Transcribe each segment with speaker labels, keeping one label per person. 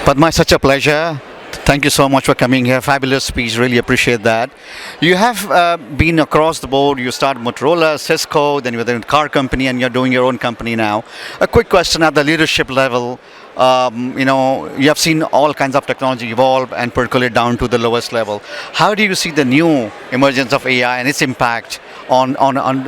Speaker 1: Padma, such a pleasure. Thank you so much for coming here. Fabulous speech. Really appreciate that. You have been across the board. You started Motorola, Cisco, then you were in a car company, and you're doing your own company now. A quick question at the leadership level. You have seen all kinds of technology evolve and percolate down to the lowest level. How do you see the new emergence of AI and its impact on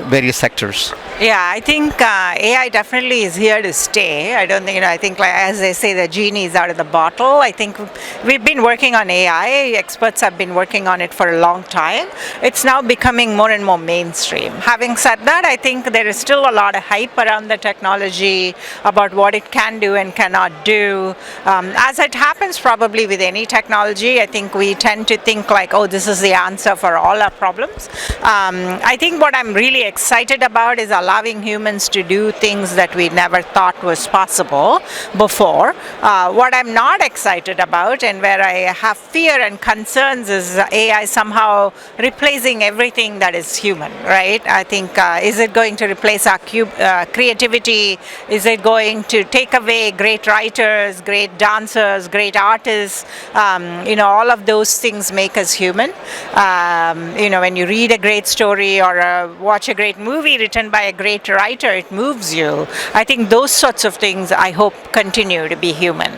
Speaker 1: various sectors?
Speaker 2: Yeah, I think AI definitely is here to stay. I don't think, I think like, as they say, the genie is out of the bottle. I think we've been working on AI. Experts have been working on it for a long time. It's now becoming more and more mainstream. Having said that, I think there is still a lot of hype around the technology about what it can do and cannot do. As it happens probably with any technology, I think we tend to think like, oh, this is the answer for all our problems. I think what I'm really excited about is allowing humans to do things that we never thought was possible before. What I'm not excited about and where I have fear and concerns is AI somehow replacing everything that is human, right? I think, is it going to replace our creativity? Is it going to take away great writers, great dancers, great artists? All of those things make us human. When you read a great story or watch a great movie written by a great writer, it moves you. I think those sorts of things, I hope, continue to be human.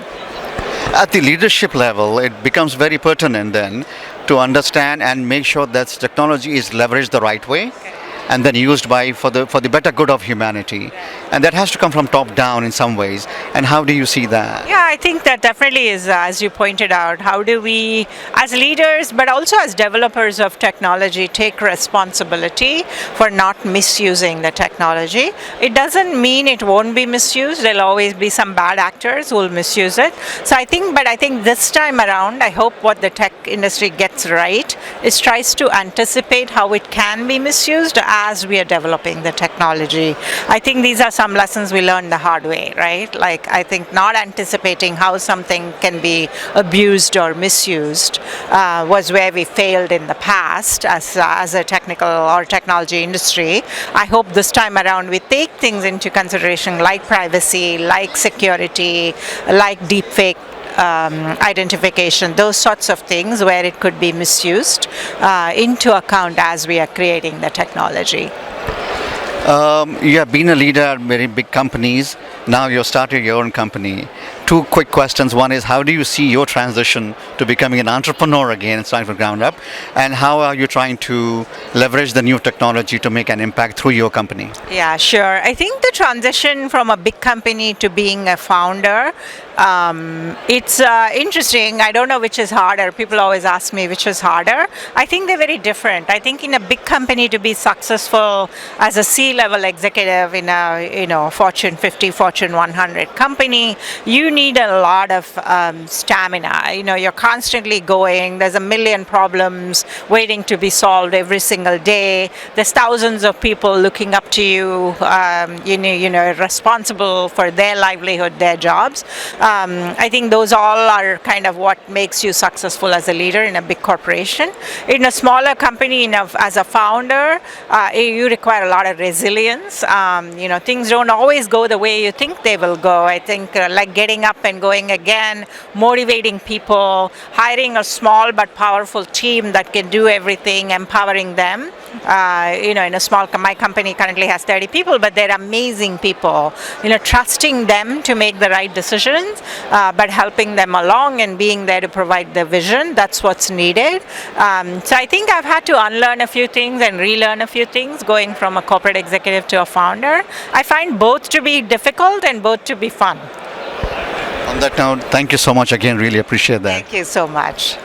Speaker 1: At the leadership level, it becomes very pertinent then to understand and make sure that technology is leveraged the right way and then used for the better good of humanity. And that has to come from top down in some ways. And how do you see that?
Speaker 2: Yeah, I think that definitely is, as you pointed out, how do we, as leaders, but also as developers of technology, take responsibility for not misusing the technology. It doesn't mean it won't be misused. There'll always be some bad actors who will misuse it. So I think this time around, I hope what the tech industry gets right is tries to anticipate how it can be misused as we are developing the technology. I think these are some lessons we learned the hard way, right? Like, I think not anticipating how something can be abused or misused was where we failed in the past as a technical or technology industry. I hope this time around we take things into consideration like privacy, like security, like deepfake identification, those sorts of things where it could be misused into account as we are creating the technology.
Speaker 1: You have been a leader at very big companies. Now you're starting your own company. Two quick questions. One is, how do you see your transition to becoming an entrepreneur again and starting from ground up? And how are you trying to leverage the new technology to make an impact through your company?
Speaker 2: Yeah, sure. I think the transition from a big company to being a founder, it's interesting. I don't know which is harder. People always ask me which is harder. I think they're very different. I think in a big company, to be successful as a C-level executive in a Fortune 50, Fortune 100 company, you need a lot of stamina. You're constantly going. There's a million problems waiting to be solved every single day. There's thousands of people looking up to you, responsible for their livelihood, their jobs. I think those all are kind of what makes you successful as a leader in a big corporation. In a smaller company, as a founder, you require a lot of resilience. Things don't always go the way you think they will go. I think like getting up and going again, motivating people, hiring a small but powerful team that can do everything, empowering them. In a small, my company currently has 30 people, but they're amazing people. Trusting them to make the right decisions, but helping them along and being there to provide the vision. That's what's needed. So I think I've had to unlearn a few things and relearn a few things going from a corporate executive to a founder. I find both to be difficult and both to be fun.
Speaker 1: On that note, thank you so much again. Really appreciate that.
Speaker 2: Thank you so much.